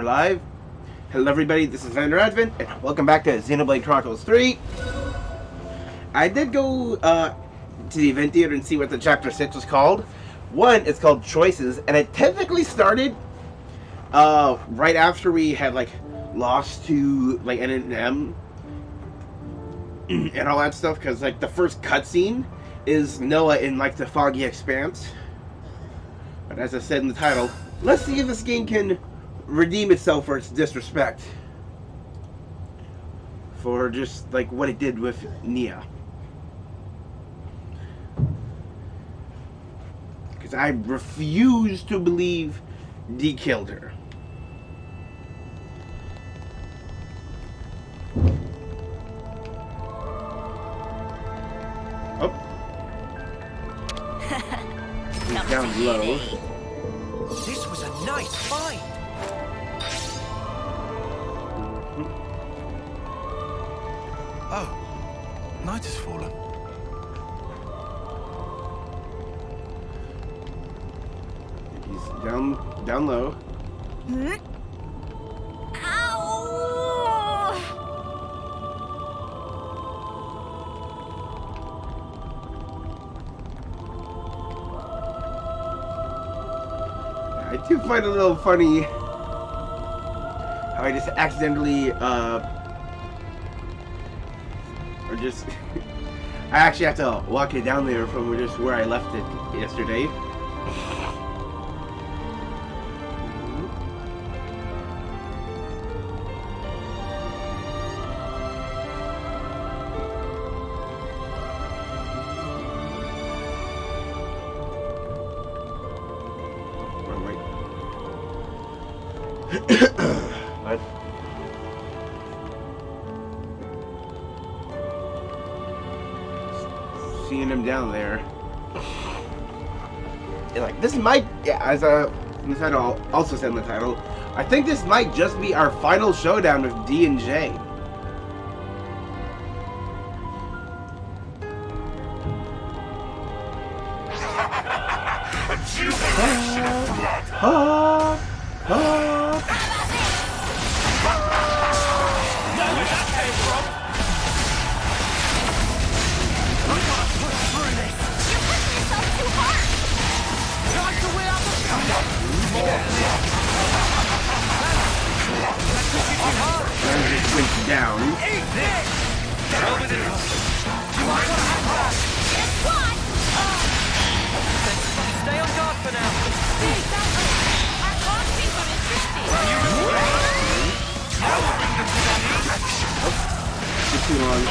We're live. Hello everybody, this is Advent, and welcome back to Xenoblade Chronicles 3. I did go to the event theater and see what the chapter 6 was called. One, it's called Choices, and it technically started right after we had lost to N&M and all that stuff, because the first cutscene is Noah in the foggy expanse. But as I said in the title, let's see if this game can redeem itself for its disrespect. For just what it did with Nia. Because I refuse to believe Dee killed her. Oh. He's down low. This was a nice fight. Oh, night has fallen. He's down low. Ow! I do find it a little funny how I just accidentally I actually have to walk it down there from just where I left it yesterday. What? Seeing him down there. And this might, as the title also said in the title, I think this might just be our final showdown with D and J. Down. Stay on guard for now. It's too long.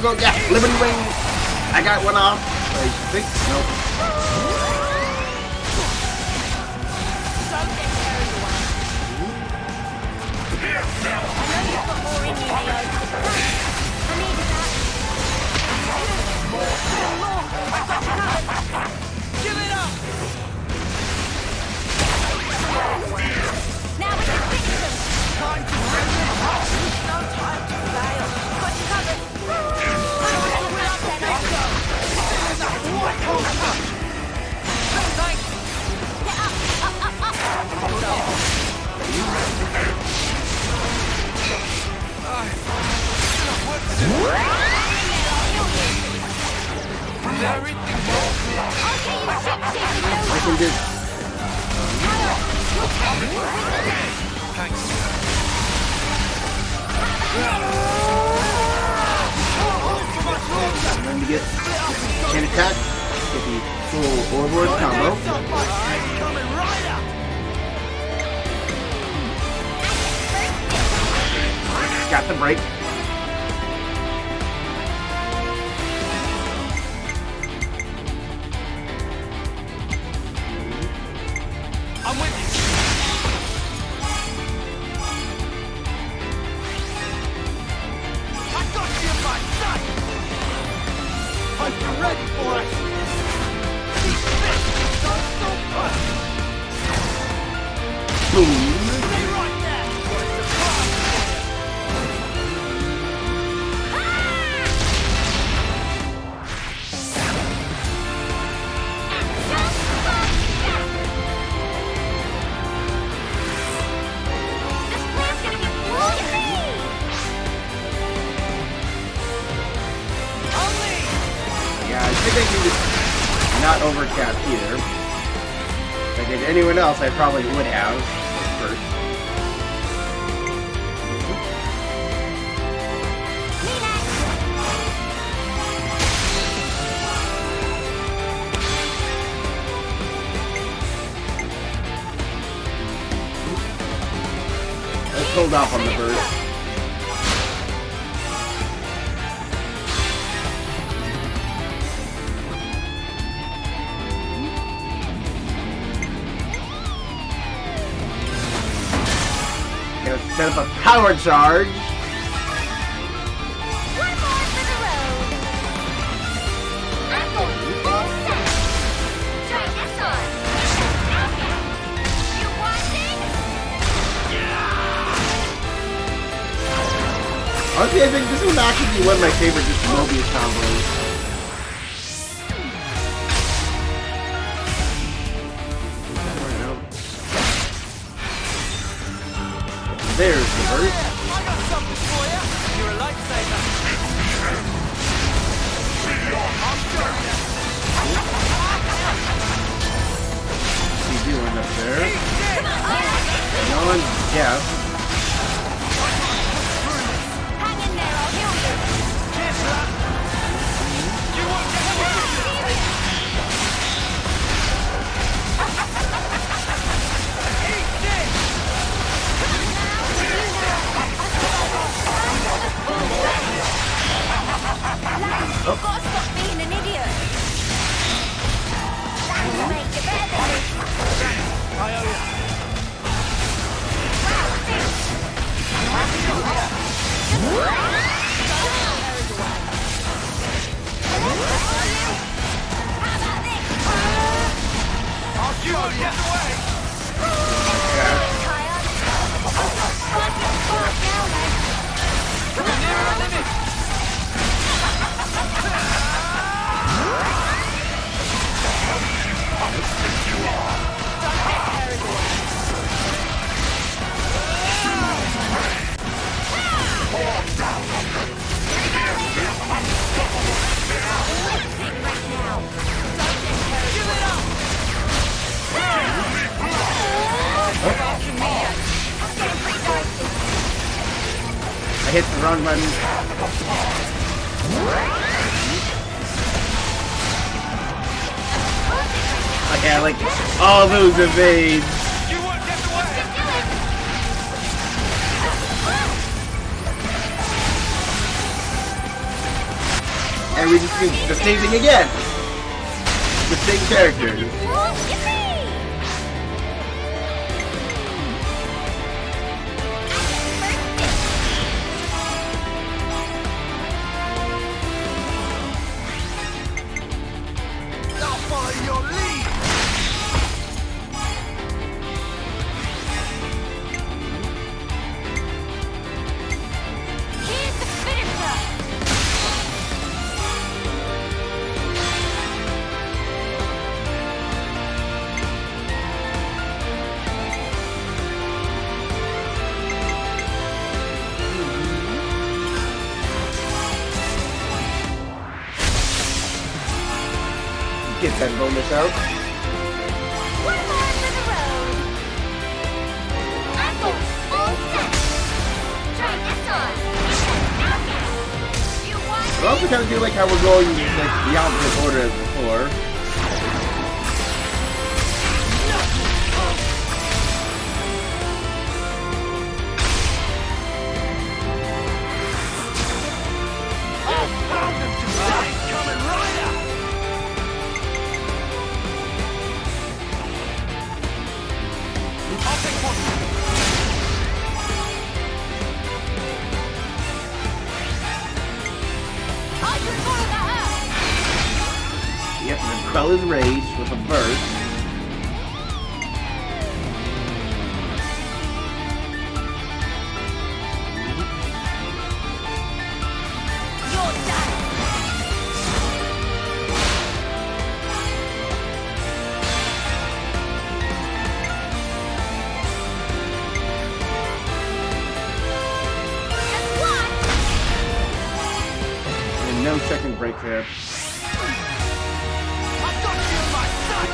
Go, yeah, Liberty Wing! I got one off, I think, nope. Give it up! Now we can fix them! Time to bring it up! No time to fail! Got you covered! Thanks! Get up! I can just... Thanks. Time to get chain attack, get the full overboard combo. Coming right up! Got the break. I'm with you! Boom. Yeah, I think I can just not overcap here. If I did anyone else, I probably would have first. Let's hold off on the burst. Set up a power charge. One more for the road. I'm going full set. Try this on. You watching? Honestly, I think this would actually be one of my favorite just Moebius combos. There's the burst. I got something for you. You're a lifesaver. I'll show you. What's he doing up there? No one's deaf. Hang in there, I'll heal you. Cheers, lad. You won't get away. Eat this. You've got to stop being an idiot. That'll make you better than this. How about this? I'll show you. Get away. Tired? Fucking fuck now, man. We're near our limit. I hit the wrong button. Okay, I like all those evades. You won't get away. And we just do the same thing again. The same characters. Yippee! I'll follow your lead. Here's the finisher! Get that bonus out. One more for the road. I'm going full set. Try this on. You want I also kind of feel like how we're going like the opposite order as before. Coming right up. I'll take one. I can follow that up. Yep, and then quell his rage with a burst. nanoseconds break there. I've got you in my sight!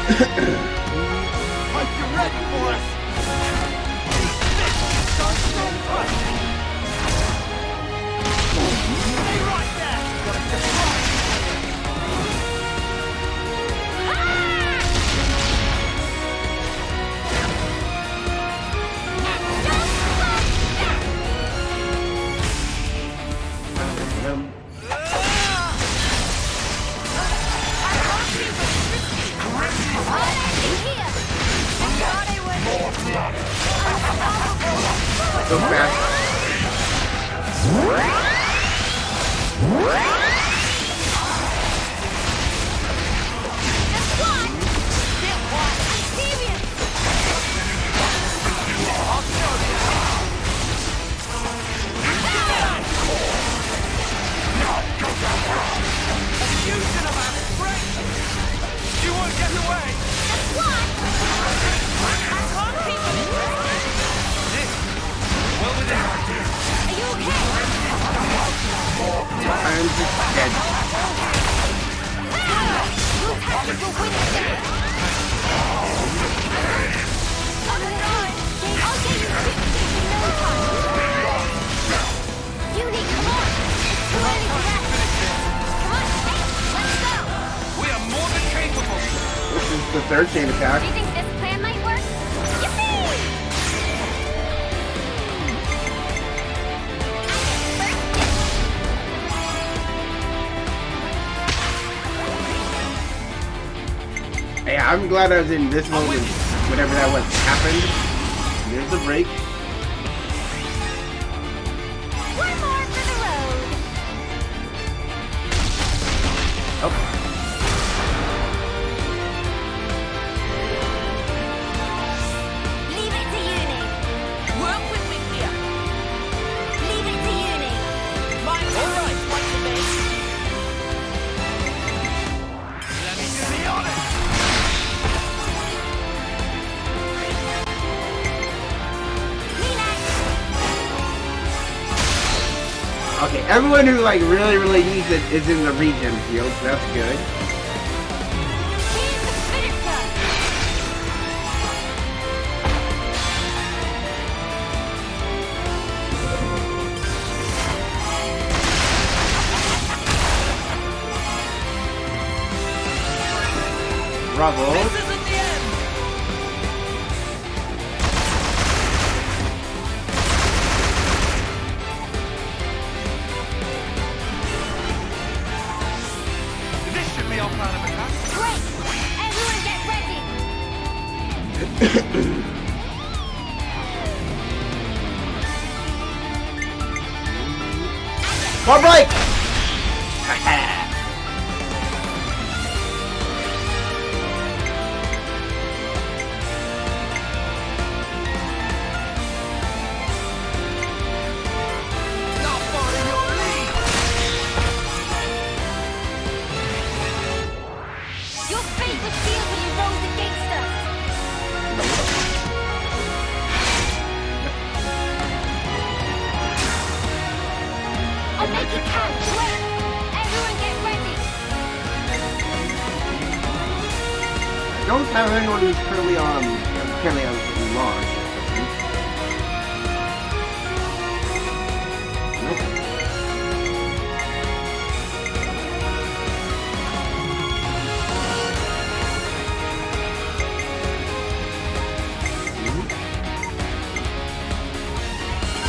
Hope you're ready for us! Stay right there! Got a surprise! Go fast. You won't get away! Well within our deal. I'm just dead. We are more than capable. This is the third chain attack. Do you think this plan might work? Yippee! Yeah, I'm glad I was in this mode when whatever that was happened. There's a break. One more for the road. Oh. Leave it to uni. Work with me here. Leave it to uni. Mine's all right, what's the base? Let me do the honor. Okay, everyone who like really needs it is in the regen field, so that's good. Here's the finisher. Bravo. This isn't the end. This should be our plan of attack. Great. Everyone get ready. One break! Not far in your lead. Your fate was sealed when you rose against us. I'll make it count. Wait. Everyone get ready. I don't have anyone who's currently on launch. Nope.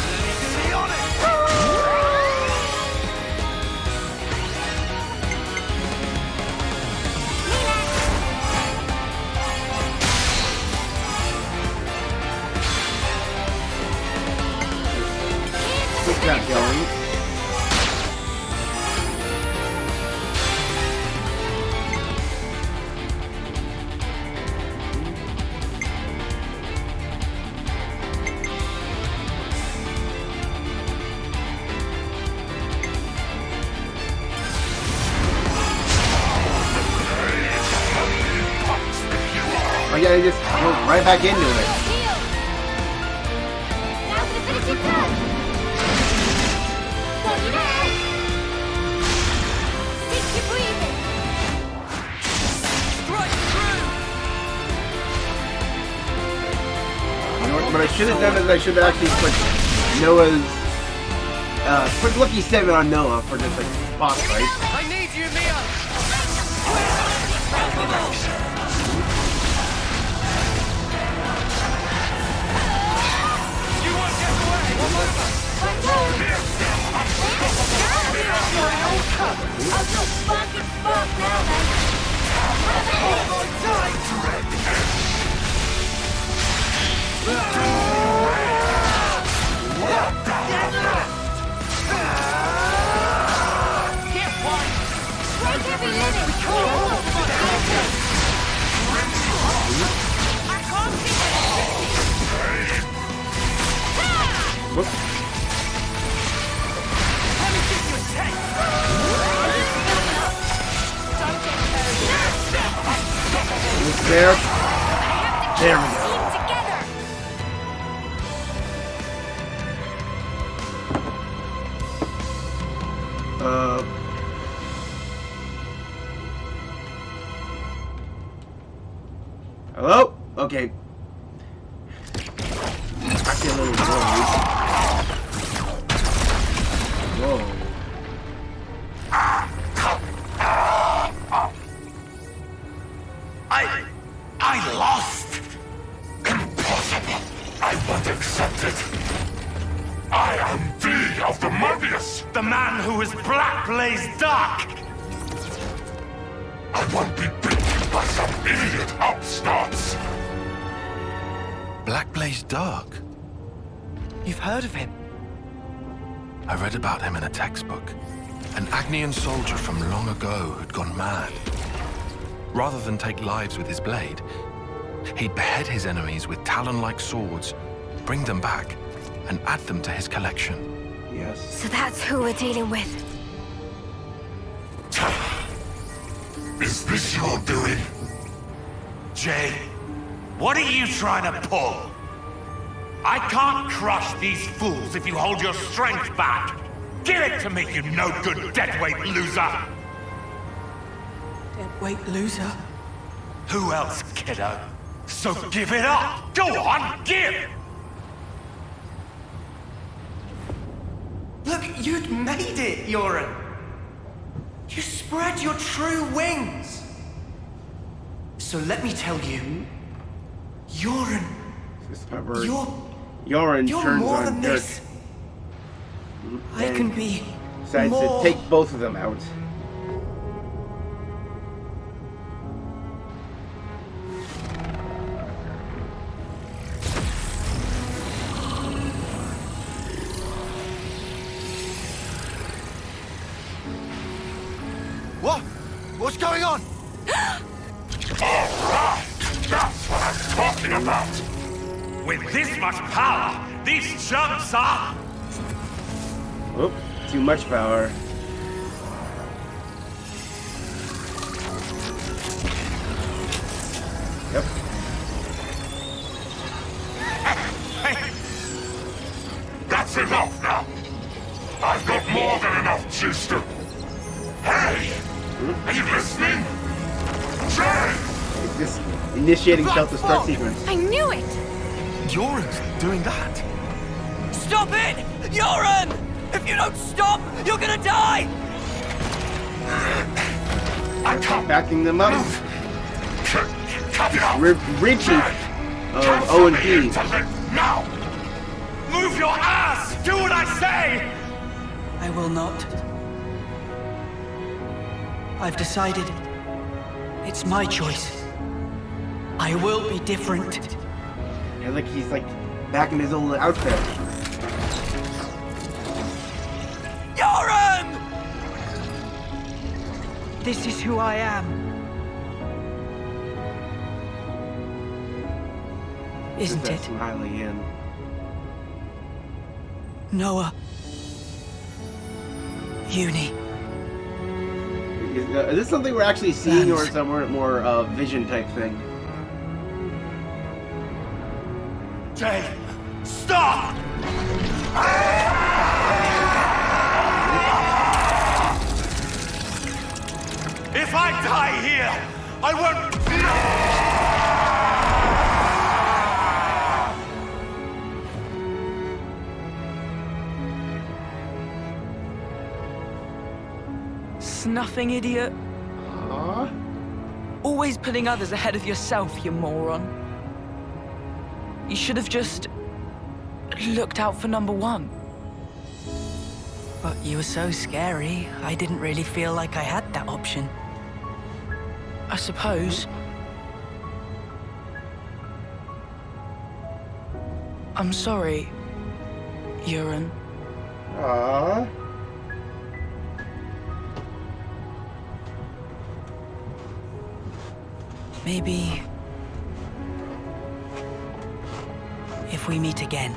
Let me do the honor. Keep that going. Oh yeah, they just go right back into it. Heal. Now for the finishing touch. What you know? should have done is I should have actually put Noah's put Lucky 7 on Noah for just like boss fight. I need you, Mia! You won't get away! Come over! I'll go fucking fuck now, man. Break every limit. Whoops. There. There we go. Hello? Okay. Actually a little worried. Whoa. I lost! Impossible! I won't accept it! I am D of the Moebius! The man who is Black Blaze Dark! I won't be beaten by some idiot upstarts! Black Blaze Dark? You've heard of him? I read about him in a textbook. An Agnian soldier from long ago who'd gone mad. Rather than take lives with his blade, he'd behead his enemies with talon-like swords, bring them back, and add them to his collection. Yes. So that's who we're dealing with. Is this your doing? Jay, what are you trying to pull? I can't crush these fools if you hold your strength back. Give it to me, you no-good deadweight loser! Deadweight loser? Who else, kiddo? So give it up! Go on, give! Look, you'd made it, Yoren. You spread your true wings. So let me tell you, Yoren, Discovered. you're turns more on than Dirk this. I can be decides more. to take both of them out. What? What's going on? Alright! That's what I'm talking about! With this much power, these chumps are... Oop, too much power. Yep. That's enough now! I've got more than enough juice to... Hey! Are you listening? Jay! This initiating self-destruct sequence. I knew it! Yoren's doing that? Stop it! Yoren! If you don't stop, you're gonna die! I can't Backing them up. move! Cut it out! Reaching of Transfer O and me P. into limp now! Move your ass! Do what I say! I will not. I've decided. It's my choice. I will be different. Yeah, like he's like back in his old outfit. Yoren! This is who I am. Isn't That it? smiling in. Noah. Uni. Is this something we're actually seeing, or is that more vision type thing? Jay, stop! If I die here, I won't... nothing, idiot. Aw. Always putting others ahead of yourself, you moron. You should have just looked out for number one. But you were so scary, I didn't really feel like I had that option. I suppose. I'm sorry, Euron. Aww. Maybe if we meet again.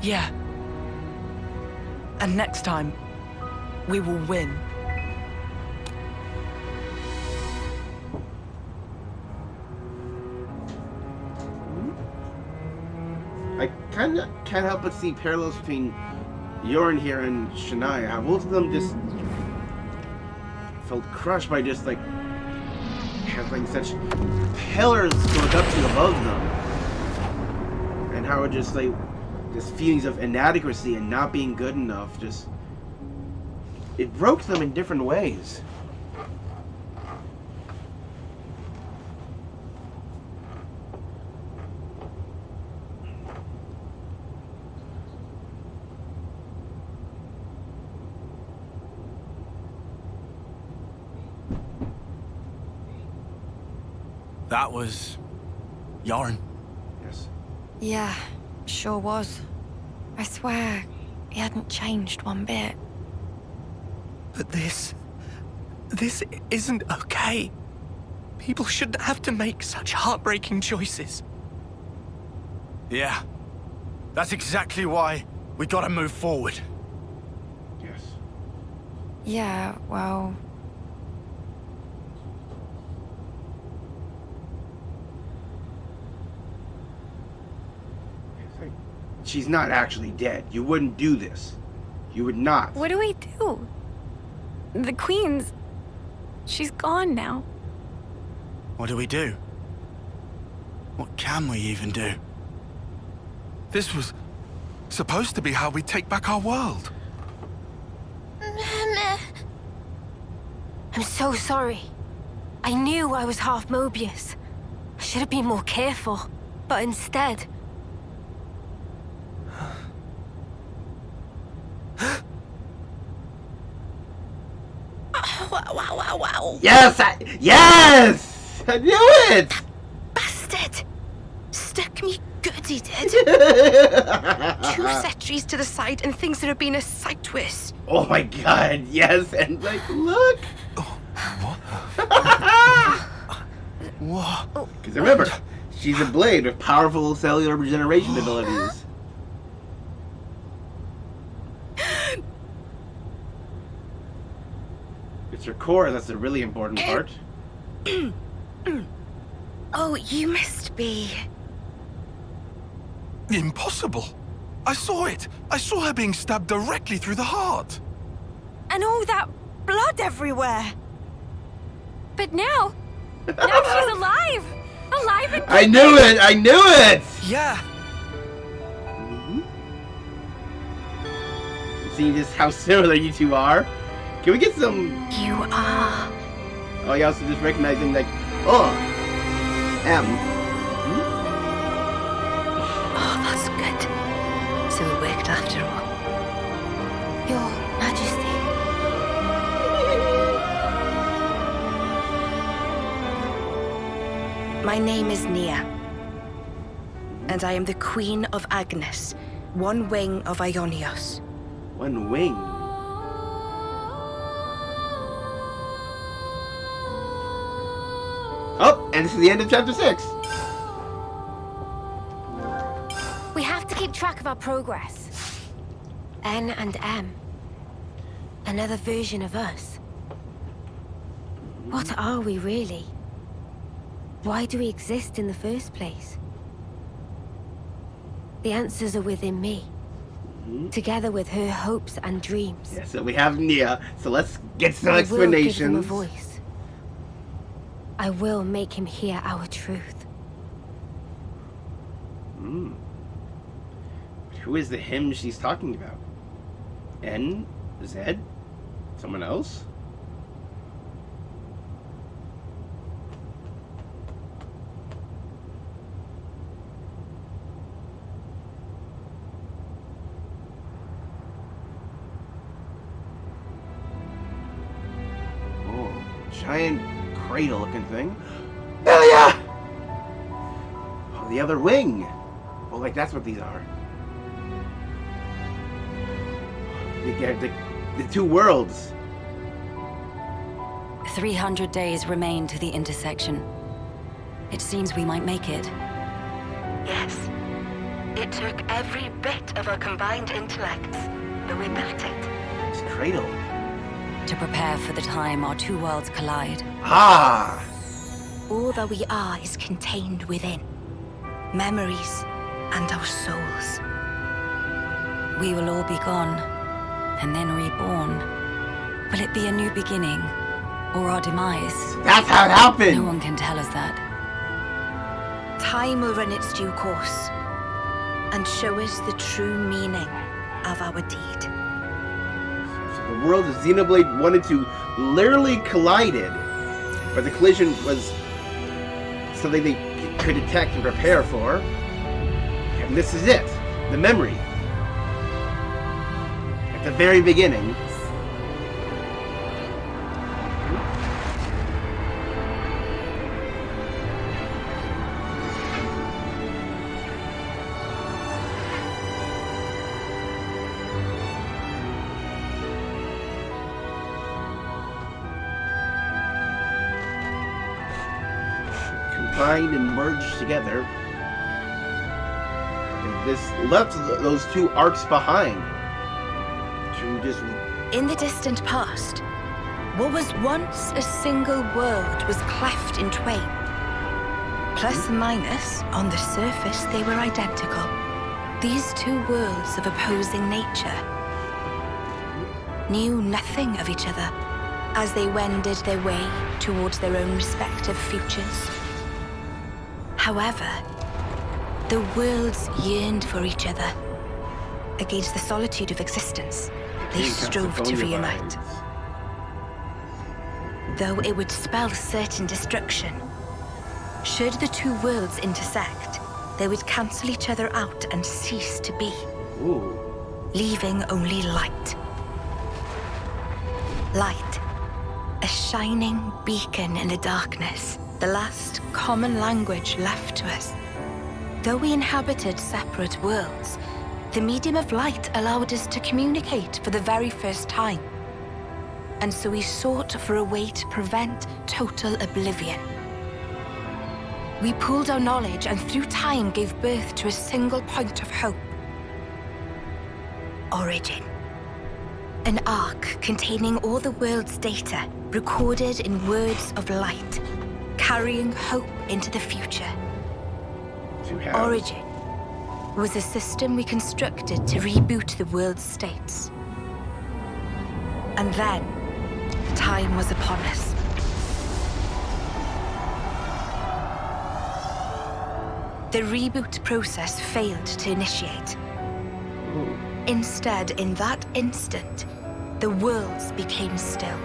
Yeah. And next time, we will win. I kinda can't help but see parallels between Euron here and Shania. How both of them just felt crushed by just like having such pillars going up to above them. And how it just like just feelings of inadequacy and not being good enough just it broke them in different ways. That was Yoren. Yes. Yeah, sure was. I swear, he hadn't changed one bit. But this isn't okay. People shouldn't have to make such heartbreaking choices. Yeah, that's exactly why we gotta move forward. Yes. Yeah, well... She's not actually dead. You wouldn't do this. You would not. What do we do? The Queen's... she's gone now. What do we do? What can we even do? This was supposed to be how we take back our world. I'm so sorry. I knew I was half Moebius. I should have been more careful. But instead... Wow. Yes! Yes! I knew it! Bastard! Stuck me good, he did. 2 sentries to the side and things that have been a sight worse. Oh my god, yes, and like, look! What? Because remember, she's a blade with powerful cellular regeneration abilities. It's her core, that's a really important part. Oh, you must be... Impossible. I saw it. I saw her being stabbed directly through the heart. And all that blood everywhere. But now she's alive! Alive and I knew it! I knew it! Yeah. See just how similar you two are? Can we get some... You are... Oh, you also just recognizing like, oh, M. Oh, that's good. So it worked after all. Your Majesty. My name is Nia. And I am the Queen of Agnes, one wing of Aionios. One wing. Oh, and this is the end of chapter 6. We have to keep track of our progress. N and M. Another version of us. What are we really? Why do we exist in the first place? The answers are within me. Together with her hopes and dreams. Yeah, so we have Nia, so let's get some I will give him a explanations. voice. I will make him hear our truth. Who is the him she's talking about? N? Z? Someone else? Oh, giant cradle looking thing. Hell yeah! Oh, the other wing. Oh, like that's what these are. The two worlds. 300 days remain to the intersection. It seems we might make it. Yes. It took every bit of our combined intellects, but we built it. It's cradle. To prepare for the time our two worlds collide. Ah! All that we are is contained within. Memories and our souls. We will all be gone, and then reborn. Will it be a new beginning, or our demise? That's how it happened! No one can tell us that. Time will run its due course, and show us the true meaning of our deed. So the world of Xenoblade 1 and 2 literally collided, but the collision was something they could detect and prepare for. And this is it, the memory. At the very beginning. Combined and merged together. And this left those two arcs behind. To just... In the distant past, what was once a single world was cleft in twain. Plus and minus, on the surface, they were identical. These two worlds of opposing nature knew nothing of each other as they wended their way towards their own respective futures. However, the worlds yearned for each other. Against the solitude of existence, they strove to reunite. Though it would spell certain destruction, should the two worlds intersect, they would cancel each other out and cease to be, leaving only light. Light, a shining beacon in the darkness, the last common language left to us. Though we inhabited separate worlds, the medium of light allowed us to communicate for the very first time. And so we sought for a way to prevent total oblivion. We pooled our knowledge and through time gave birth to a single point of hope. Origin. An arc containing all the world's data, recorded in words of light, carrying hope into the future. Origin was a system we constructed to reboot the world's states. And then, time was upon us. The reboot process failed to initiate. Instead, in that instant, the worlds became still.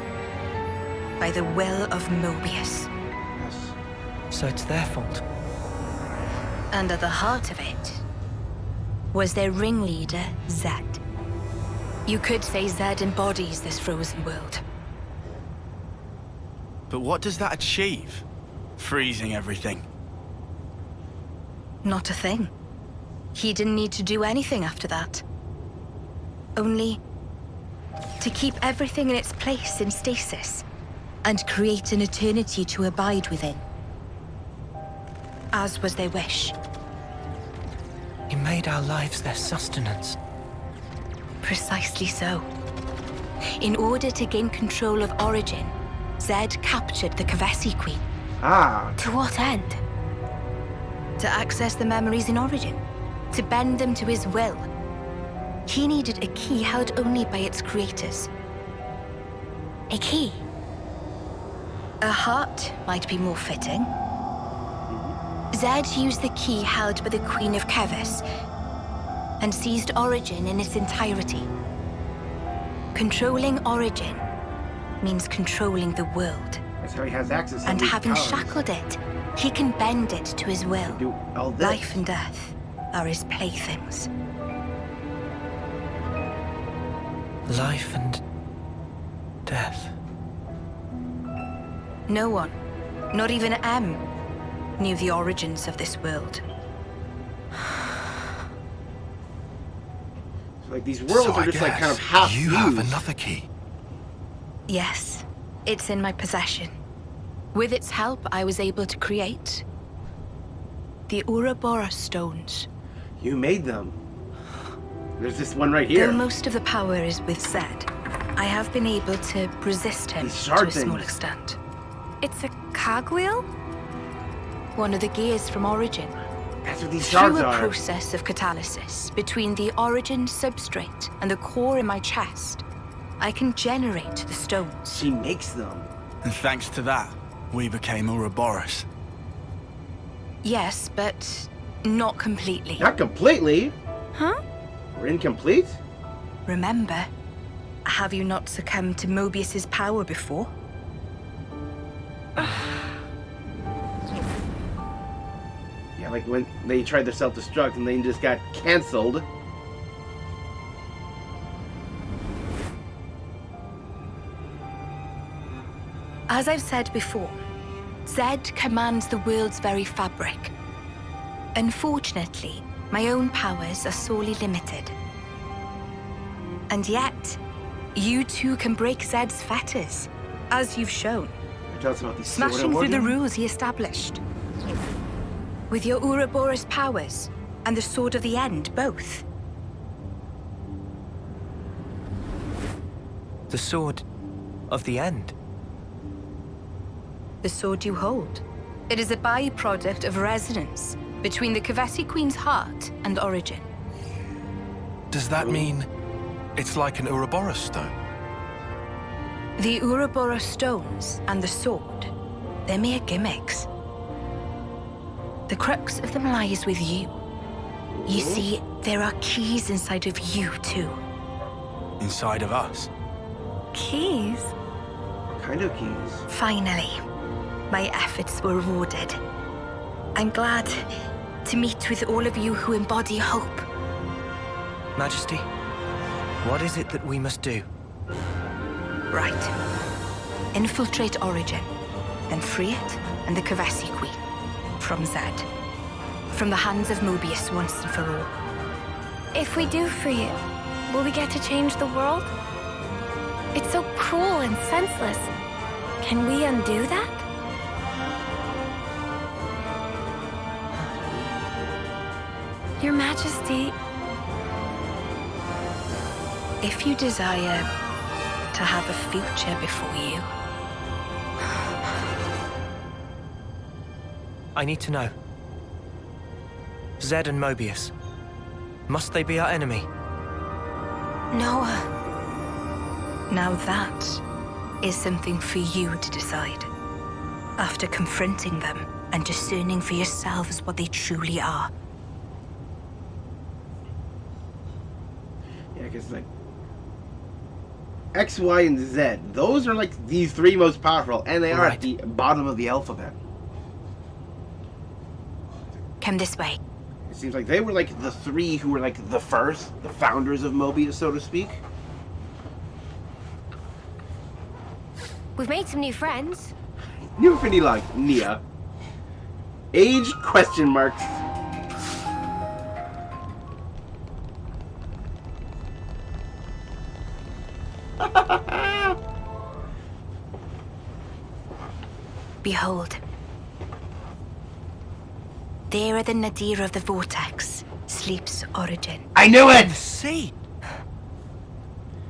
By the will of Moebius. So it's their fault. And at the heart of it was their ringleader, Zed. You could say Zed embodies this frozen world. But what does that achieve? Freezing everything. Not a thing. He didn't need to do anything after that. Only to keep everything in its place in stasis and create an eternity to abide within. As was their wish. He made our lives their sustenance. Precisely so. In order to gain control of Origin, Zed captured the Kavesi Queen. To what end? To access the memories in Origin. To bend them to his will. He needed a key held only by its creators. A key. A heart might be more fitting. Zed used the key held by the Queen of Kevis, and seized Origin in its entirety. Controlling Origin means controlling the world. That's how he has access to And these having powers. shackled it, he can bend it to his will. Do all this. Life and death are his playthings. Life and death. No one, not even M, knew the origins of this world. So, like, these worlds So are I just like kind of guess half you used. have another key. Yes, it's in my possession. With its help, I was able to create the Ouroboros stones. You made them. There's this one right here. Though most of the power is with Zed, I have been able to resist him These to shard a small things. extent. It's a cogwheel? One of the gears from Origin. That's what these shards Through a are. process of catalysis between the Origin substrate and the core in my chest, I can generate the stones. She makes them. And thanks to that, we became Ouroboros. Yes, but not completely. Not completely. Huh? We're incomplete. Remember, have you not succumbed to Moebius's power before? Yeah, like when they tried to self-destruct and they just got cancelled. As I've said before, Zed commands the world's very fabric. Unfortunately, my own powers are sorely limited. And yet, you too can break Zed's fetters, as you've shown, Tell us about these smashing through the rules he established. With your Ouroboros powers and the Sword of the End, both. The Sword of the End. The sword you hold. It is a byproduct of resonance between the Kavesi Queen's heart and Origin. Does that mean it's like an Ouroboros stone? The Ouroboros stones and the sword, they're mere gimmicks. The crux of them lies with you. You see, there are keys inside of you too. Inside of us. Keys? What kind of keys? Finally, my efforts were rewarded. I'm glad to meet with all of you who embody hope. Majesty, what is it that we must do? Right. Infiltrate Origin, then free it and the Kavesi Queen from Zed. From the hands of Moebius once and for all. If we do free it, will we get to change the world? It's so cruel and senseless. Can we undo that? Your Majesty, If you desire to have a future before you, I need to know. Zed and Moebius. Must they be our enemy? Noah. Now that is something for you to decide. After confronting them and discerning for yourselves what they truly are. Yeah, because like X, Y, and Z. Those are like the three most powerful, and they are at the bottom of the alphabet. Come this way. It seems like they were like the three who were like the first, the founders of Moebius, so to speak. we've made some new friends. New Finny like Nia. Age question marks. Behold. There at the nadir of the vortex sleeps Origin. I knew it! See?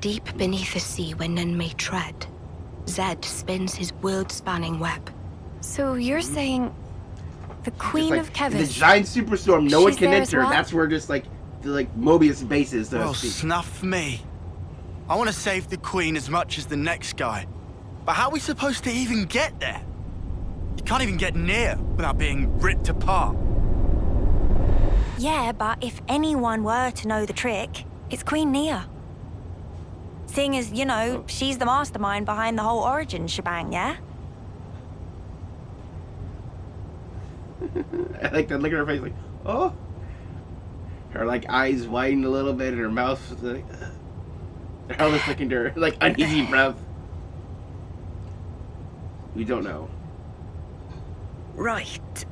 Deep beneath the sea where none may tread, Zed spins his world-spanning web. So you're saying the Queen Like, of the Kevis? giant superstorm, no one She's can there as enter. well? That's where just like the Moebius base is, so to Well, speak. snuff me. I want to save the Queen as much as the next guy. But how are we supposed to even get there? You can't even get near without being ripped apart. Yeah, but if anyone were to know the trick, it's Queen Nia. Seeing as, you know, she's the mastermind behind the whole origin shebang, yeah? I like that look at her face, like, oh. Her, like, eyes widen a little bit and her mouth is like, her helmet's looking to her, like, uneasy breath. We don't know. Right.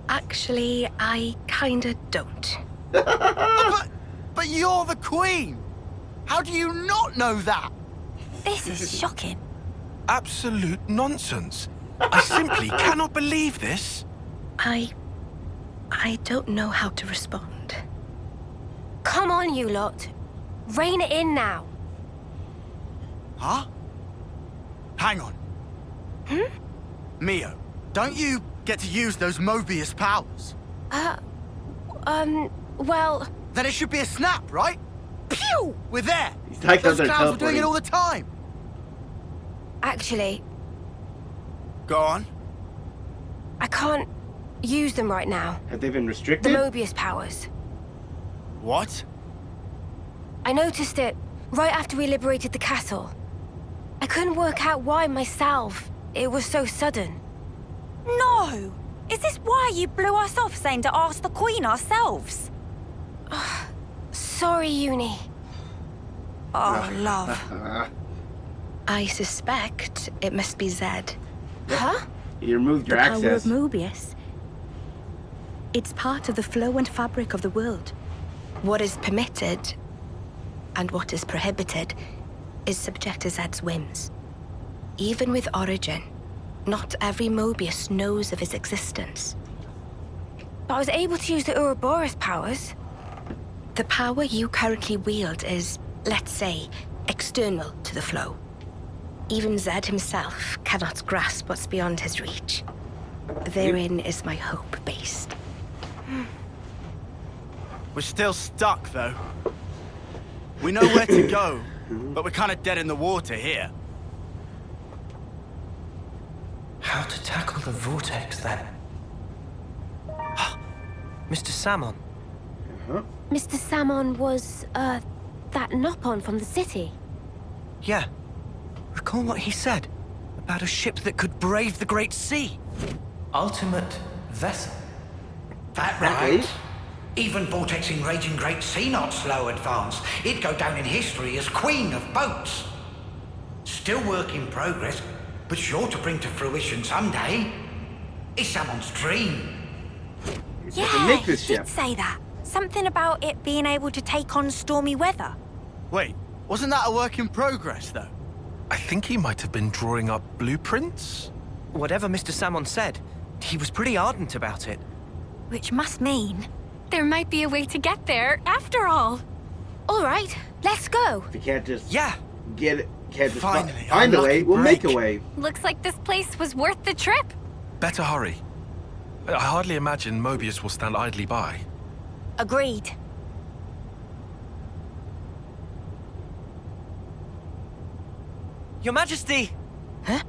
Actually, I kinda don't. But you're the Queen! How do you not know that? This is shocking. Absolute nonsense. I simply cannot believe this. I don't know how to respond. Come on, you lot. Rein it in now. Huh? Hang on. Mio, don't you get to use those Moebius powers? Well... Then it should be a snap, right? Pew! We're there! He's like Those they're clowns were doing it teleporting. all the time! Actually, Go on. I can't use them right now. Have they been The restricted? Moebius powers. What? I noticed it right after we liberated the castle. I couldn't work out why myself. It was so sudden. No! Is this why you blew us off saying to ask the Queen ourselves? Sorry, Uni. Oh, love. I suspect it must be Zed. Huh? You removed your The power access. of Moebius. It's part of the flow and fabric of the world. What is permitted and what is prohibited is subject to Zed's whims. Even with Origin, not every Moebius knows of his existence. But I was able to use the Ouroboros powers. The power you currently wield is, let's say, external to the flow. Even Zed himself cannot grasp what's beyond his reach. Therein is my hope based. We're still stuck, though. We know where to go, but we're kind of dead in the water here. How to tackle the vortex, then? Mr. Salmon. Mr. Salmon was, that Nopon from the city. Yeah. Recall what he said about a ship that could brave the Great Sea. Ultimate vessel. That Okay. right. Even vortexing raging Great Sea not slow advance. It'd go down in history as queen of boats. Still work in progress, but sure to bring to fruition someday. It's someone's dream. Yeah, make this he ship. did say that. Something about it being able to take on stormy weather. Wait, wasn't that a work in progress, though? I think he might have been drawing up blueprints. Whatever Mr. Salmon said, he was pretty ardent about it. Which must mean... There might be a way to get there, after all. All right, let's go. If you can't just Yeah. get it, can't just Finally, find a our way, lucky we'll make a break. way. Looks like this place was worth the trip. Better hurry. I hardly imagine Moebius will stand idly by. Agreed. Your Majesty! Huh?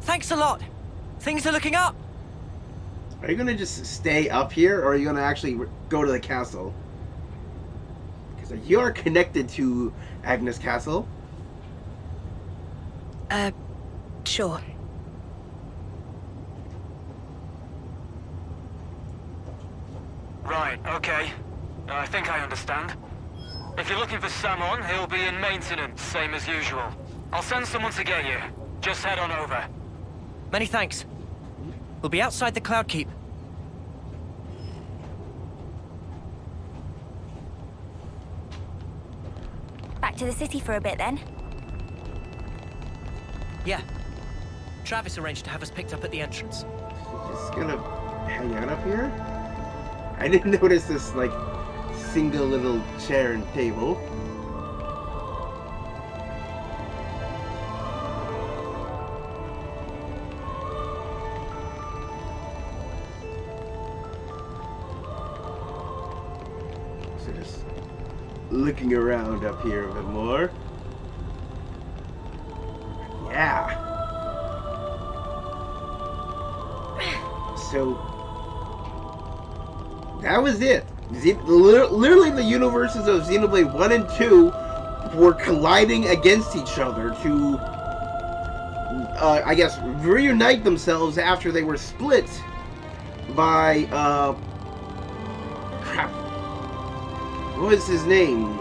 Thanks a lot. Things are looking up. Are you gonna just stay up here, or are you gonna actually go to the castle? Because you are connected to Agnes Castle. Sure. Right, okay. I think I understand. If you're looking for Samon, he'll be in maintenance, same as usual. I'll send someone to get you. Just head on over. Many thanks. We'll be outside the Cloud Keep. Back to the city for a bit then. Yeah. Travis arranged to have us picked up at the entrance. Just gonna hang out up here. I didn't notice this like single little chair and table. So just looking around up here a bit more. Yeah. So That was it. Literally, the universes of Xenoblade 1 and 2 were colliding against each other to, I guess, reunite themselves after they were split by, crap. What was his name?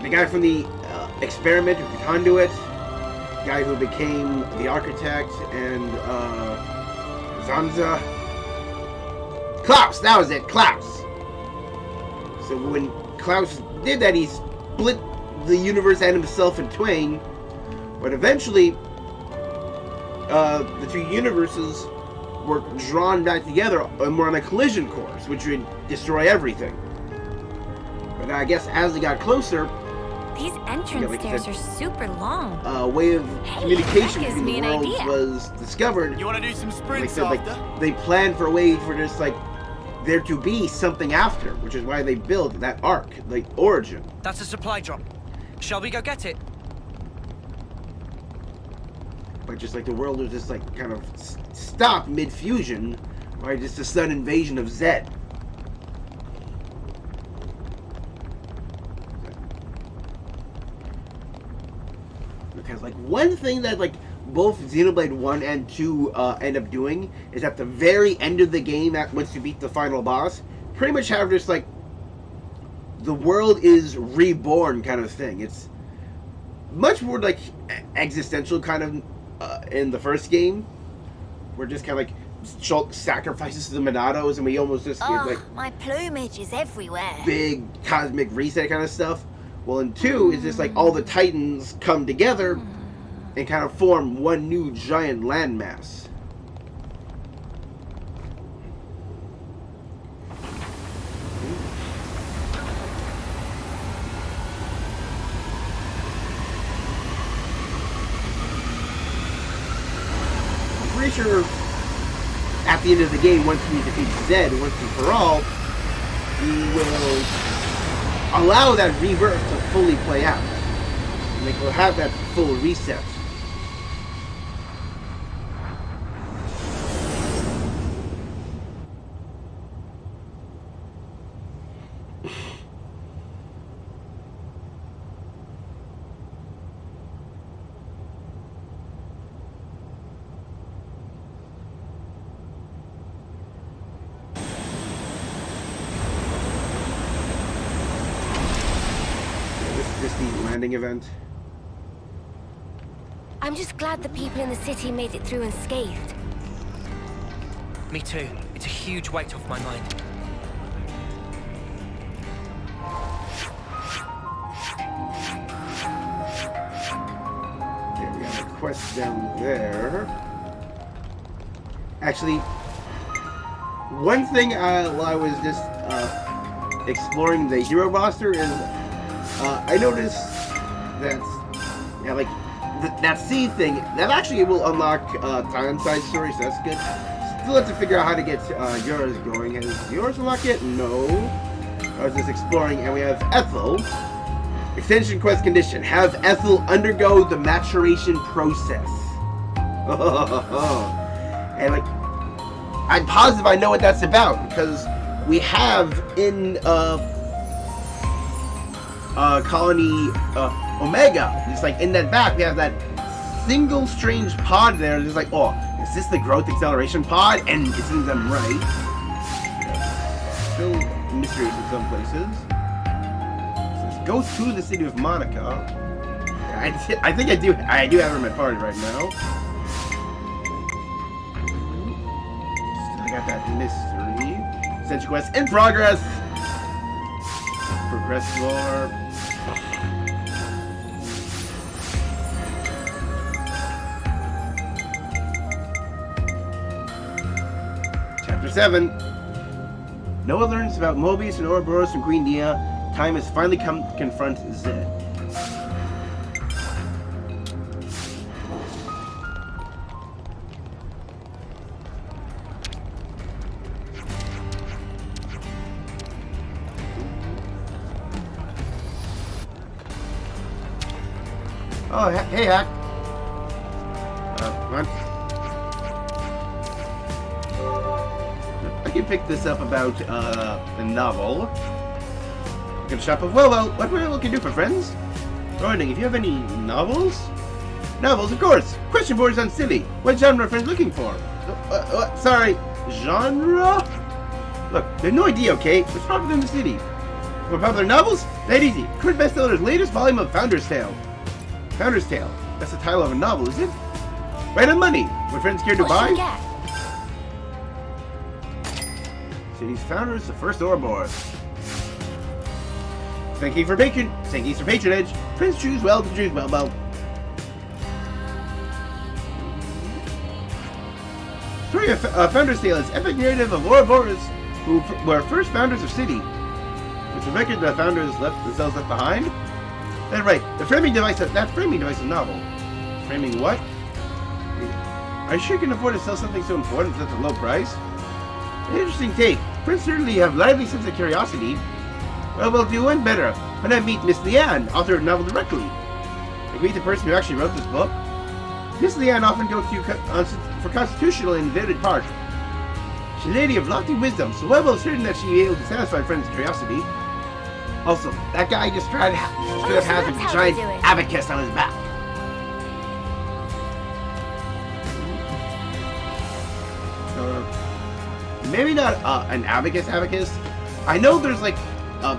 The guy from the experiment with the conduit, the guy who became the architect, and Zanza. Klaus, that was it, Klaus. So when Klaus did that, he split the universe and himself in twain. But eventually, the two universes were drawn back together and were on a collision course, which would destroy everything. But I guess as they got closer, these entrance stairs are super long. A way of communication that gives between the me an worlds idea. was discovered. You want to do some sprints Like, after? they planned for a way for just like there to be something after, which is why they built that arc, like origin. That's a supply drop. Shall we go get it? But just like the world was just like kind of stopped mid-fusion by just a sudden invasion of Zed. Because like one thing that like both Xenoblade 1 and 2 end up doing is at the very end of the game, that once you beat the final boss, pretty much have just like the world is reborn kind of thing. It's much more like existential kind of in the first game. We're just kind of like sacrifices to the Monados, and we almost just get like My plumage is everywhere. big cosmic reset kind of stuff. Well, in 2, it's just like all the Titans come together and kind of form one new giant landmass. I'm pretty sure at the end of the game, once we defeat Zed once and for all, we will allow that rebirth to fully play out. Like, we'll have that full reset. Event. I'm just glad the people in the city made it through unscathed. Me too. It's a huge weight off my mind. Okay, we have a quest down there. Actually, one thing while I was just exploring the hero roster is I noticed that, yeah, like that seed thing, that actually will unlock time-side stories, so that's good. Still have to figure out how to get yours going. Has yours unlocked yet? No. I was just exploring, and we have Ethel. Extension quest condition: have Ethel undergo the maturation process. And like, I'm positive I know what that's about, because we have in Colony Omega, just like in that back, we have that single strange pod there. It's like, oh, is this the growth acceleration pod? And it seems I'm right. Still mysterious in some places. So let's go to the city of Monica. I think I do have her in my party right now. Still got that mystery. Essential quest in progress. Progress more. Chapter 7. Noah learns about Moebius and Ouroboros from Queen Dia. Time has finally come to confront Zed. Oh, hey, Hack. Come on. I can pick this up about a novel. I can shop of well, what we can do for friends? Wondering if you have any novels? Novels, of course. Question boards on Silly. What genre are friends looking for? Sorry, genre? Look, they have no idea, okay? What's popular in the city? For popular novels? That easy. Current bestseller's latest volume of Founder's Tale. Founder's Tale. That's the title of a novel, is it? Right on money. What friends care to buy? City's founder is the first Ouroboros. Thank you for patronage. Friends choose well to choose well. Story of Founder's Tale is epic narrative of Ouroboros, who were first founders of City. With the record the founders themselves left behind. That's right. That framing device is novel. Framing what? Are you sure you can afford to sell something so important for such a low price? An interesting take. Friends certainly have lively sense of curiosity. Well, we'll do one better. When I meet Miss Leanne, author of the novel directly. I meet the person who actually wrote this book. Miss Leanne often goes to for constitutional and vetted part. She's a lady of lofty wisdom, so well certain that she'll be able to satisfy friends' curiosity. Also, that guy just tried to have a giant abacus on his back. Maybe not an abacus. I know there's like a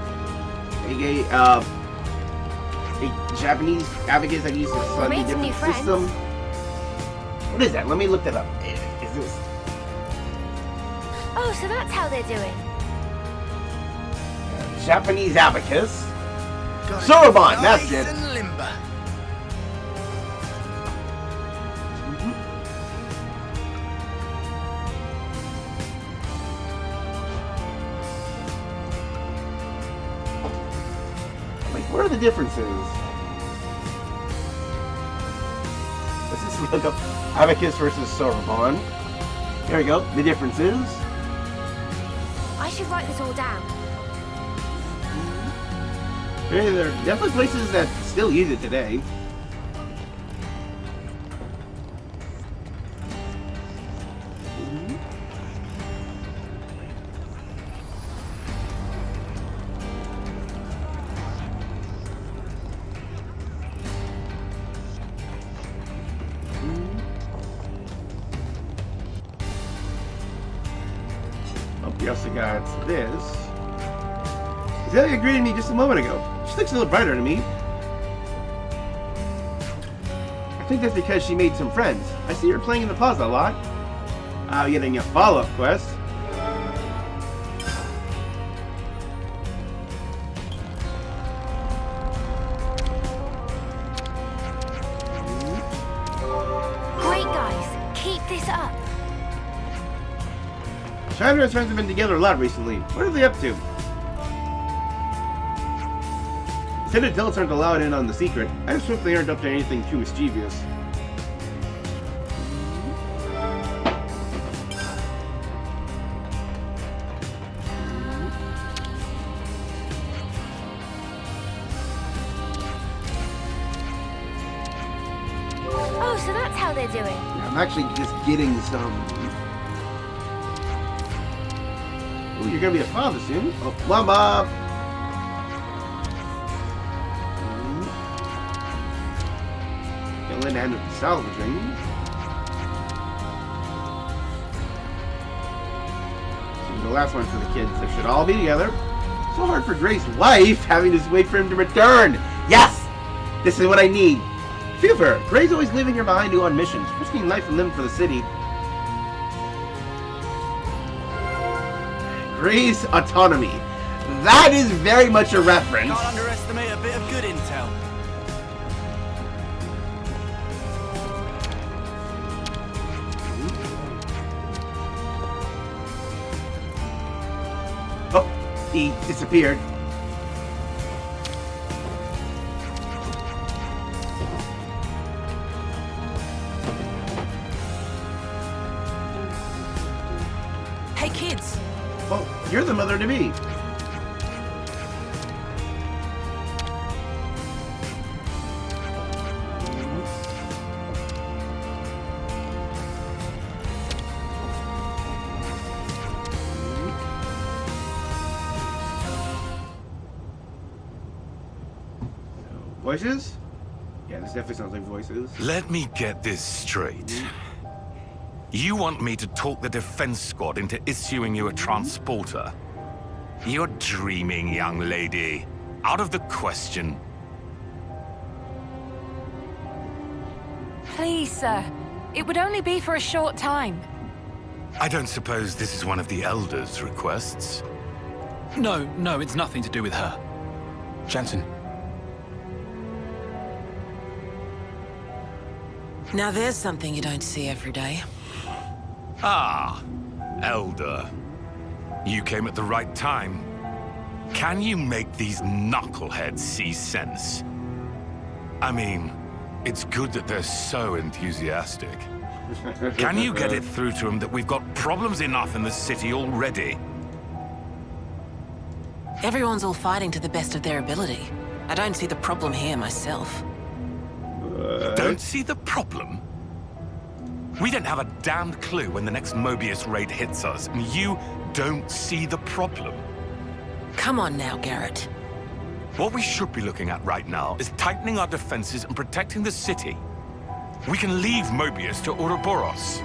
Japanese abacus that uses a slightly different system. What is that? Let me look that up. Is this? Oh, so that's how they're doing. Japanese abacus. Soroban, that's it. What are the differences? Let's just look up abacus versus Soroban. There we go. The differences. I should write this all down. Okay, there are definitely places that still use it today. We also got this. Azalea greeted me just a moment ago. She looks a little brighter to me. I think that's because she made some friends. I see her playing in the plaza a lot. Getting a follow-up quest. Great, guys. Keep this up. Chandra and friends have been together a lot recently. What are they up to? Instead of adults aren't allowed in on the secret, I just hope they aren't up to anything too mischievous. Oh, so that's how they're doing. Yeah, I'm actually just getting some... Ooh, you're gonna be a father soon. Oh, Mama! Gonna let hand with the salvaging. So the last one for the kids. They should all be together. So hard for Gray's wife having to wait for him to return. Yes! This is what I need. Feel for her. Gray's always leaving her behind to go on missions, risking life and limb for the city. Gray's autonomy. That is very much a reference. Can't underestimate a bit of good intel. Oh, he disappeared. Hey, kids. Oh, you're the mother to be. Voices? Yeah, this definitely sounds like voices. Let me get this straight. You want me to talk the defense squad into issuing you a transporter? You're dreaming, young lady. Out of the question. Please, sir. It would only be for a short time. I don't suppose this is one of the Elders' requests? No, it's nothing to do with her. Jensen. Now there's something you don't see every day. Ah, Elder. You came at the right time. Can you make these knuckleheads see sense? I mean, it's good that they're so enthusiastic. Can you get it through to them that we've got problems enough in the city already? Everyone's all fighting to the best of their ability. I don't see the problem here myself. Don't see the problem? We don't have a damned clue when the next Moebius raid hits us, and you don't see the problem. Come on now, Garrett. What we should be looking at right now is tightening our defenses and protecting the city. We can leave Moebius to Ouroboros.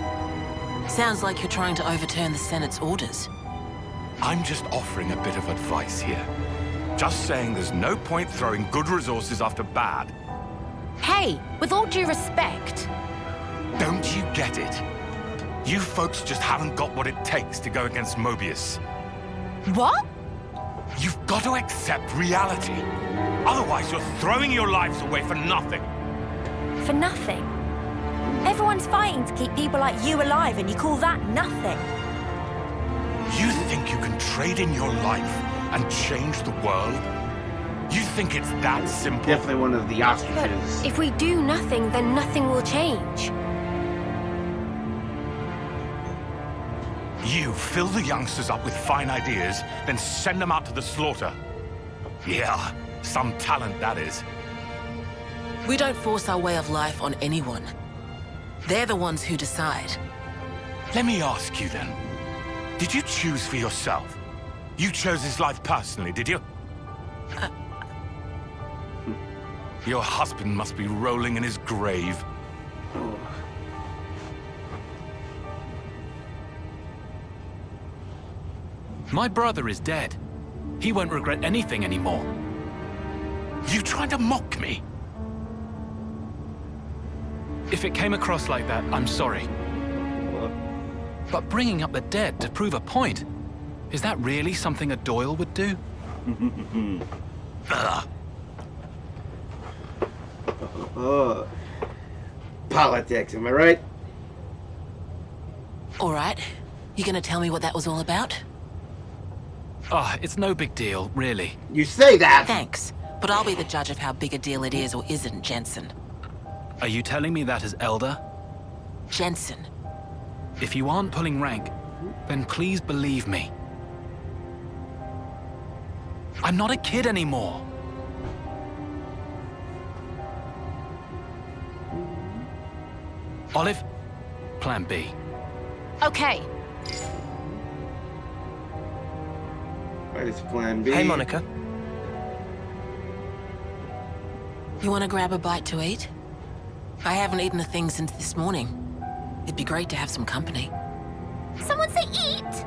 Sounds like you're trying to overturn the Senate's orders. I'm just offering a bit of advice here. Just saying there's no point throwing good resources after bad. Hey, with all due respect. Don't you get it? You folks just haven't got what it takes to go against Moebius. What? You've got to accept reality. Otherwise, you're throwing your lives away for nothing. For nothing? Everyone's fighting to keep people like you alive, and you call that nothing? You think you can trade in your life and change the world? You think it's that simple? Definitely one of the But ostriches. if we do nothing, then nothing will change. You fill the youngsters up with fine ideas, then send them out to the slaughter. Yeah, some talent that is. We don't force our way of life on anyone. They're the ones who decide. Let me ask you then. Did you choose for yourself? You chose his life personally, did you? Your husband must be rolling in his grave. My brother is dead. He won't regret anything anymore. You trying to mock me? If it came across like that, I'm sorry. But bringing up the dead to prove a point, is that really something a Doyle would do? Politics, am I right? All right. You gonna tell me what that was all about? It's no big deal, really. You say that! Thanks. But I'll be the judge of how big a deal it is or isn't, Jensen. Are you telling me that as Elder? Jensen. If you aren't pulling rank, then please believe me. I'm not a kid anymore. Olive, plan B. Okay. What is plan B? Hey, Monica. You wanna grab a bite to eat? I haven't eaten a thing since this morning. It'd be great to have some company. Someone say eat!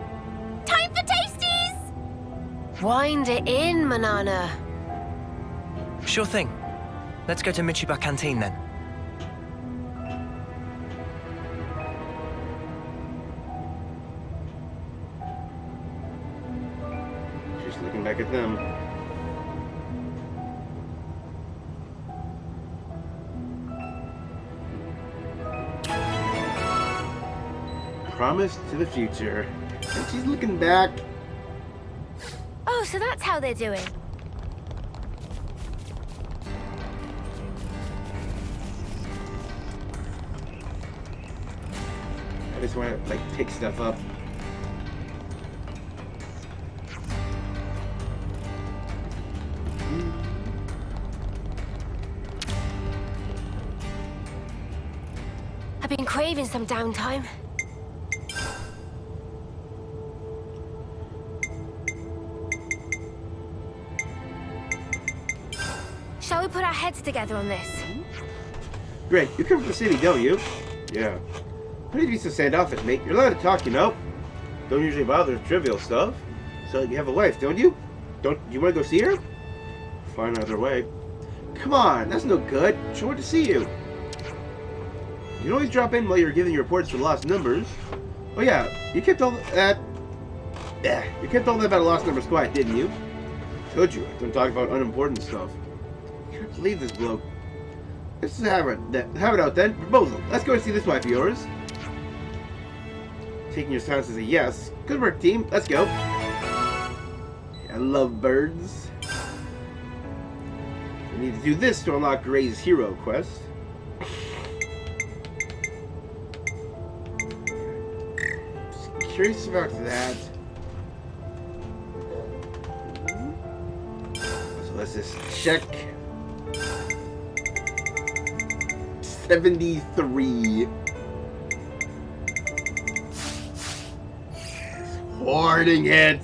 Time for tasties! Wind it in, Manana. Sure thing. Let's go to Michiba Canteen then. Just looking back at them. Promise to the future. And she's looking back. Oh, so that's how they're doing. I just want to, like, pick stuff up. I've been craving some downtime. Shall we we put our heads together on this? Great, you come from the city, don't you? Yeah. How do you be so standoffish, mate? You're allowed to talk, you know. Don't usually bother with trivial stuff. So you have a wife, don't you? Do you want to go see her? Find another way. Come on, that's no good. She wanted to see you. You can always drop in while you're giving your reports for lost numbers. Oh yeah, you kept all that. Yeah, you kept all that about lost numbers quiet, didn't you? Told you, don't talk about unimportant stuff. I can't believe this bloke. Let's have it out then. Proposal. Let's go and see this wife of yours. Taking your silence as a yes. Good work, team. Let's go. I love birds. We need to do this to unlock Gray's hero quest. Just curious about that. So let's just check. 73. Hoarding it.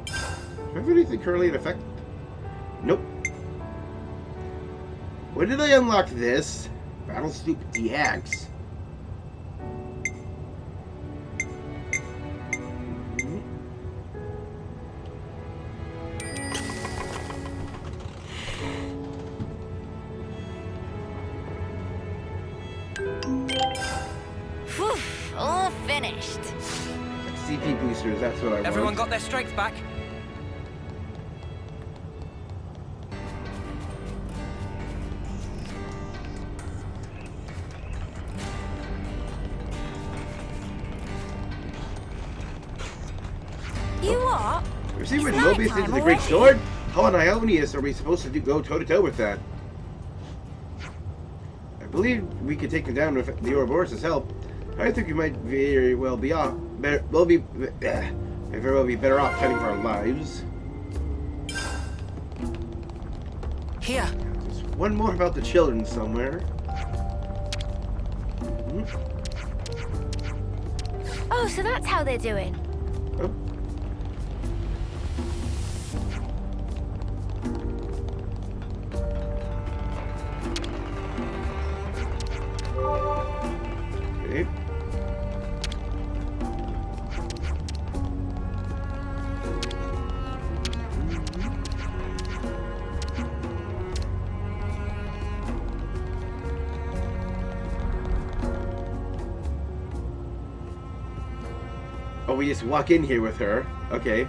Do I have anything currently in effect? Nope. When did I unlock this? Battle Stoop DX. Phew, all finished. CP boosters, that's what I want. Everyone got their strength back? You what? We see when Moebius into the Great Sword? How on Aionios are we supposed to go toe-to-toe with that? I believe we could take them down with the Ouroboros' help. I think we might very well be better off fighting for our lives. Here. There's one more about the children somewhere. Oh, so that's how they're doing. Oh. Okay. Oh, we just walk in here with her. Okay.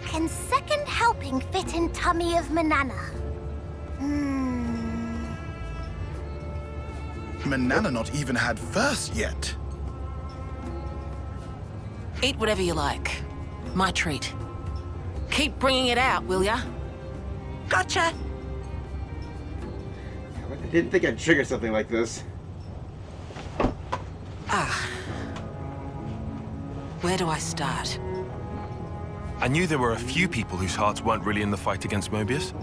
Can second helping fit in tummy of Manana? Manana not even had first yet. Eat whatever you like. My treat. Keep bringing it out, will ya? Gotcha! I didn't think I'd trigger something like this. Where do I start? I knew there were a few people whose hearts weren't really in the fight against Moebius,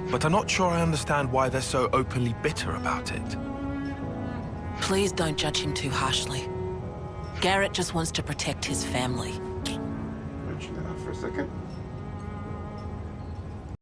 but I'm not sure I understand why they're so openly bitter about it. Please don't judge him too harshly. Garrett just wants to protect his family. Mention that for a second.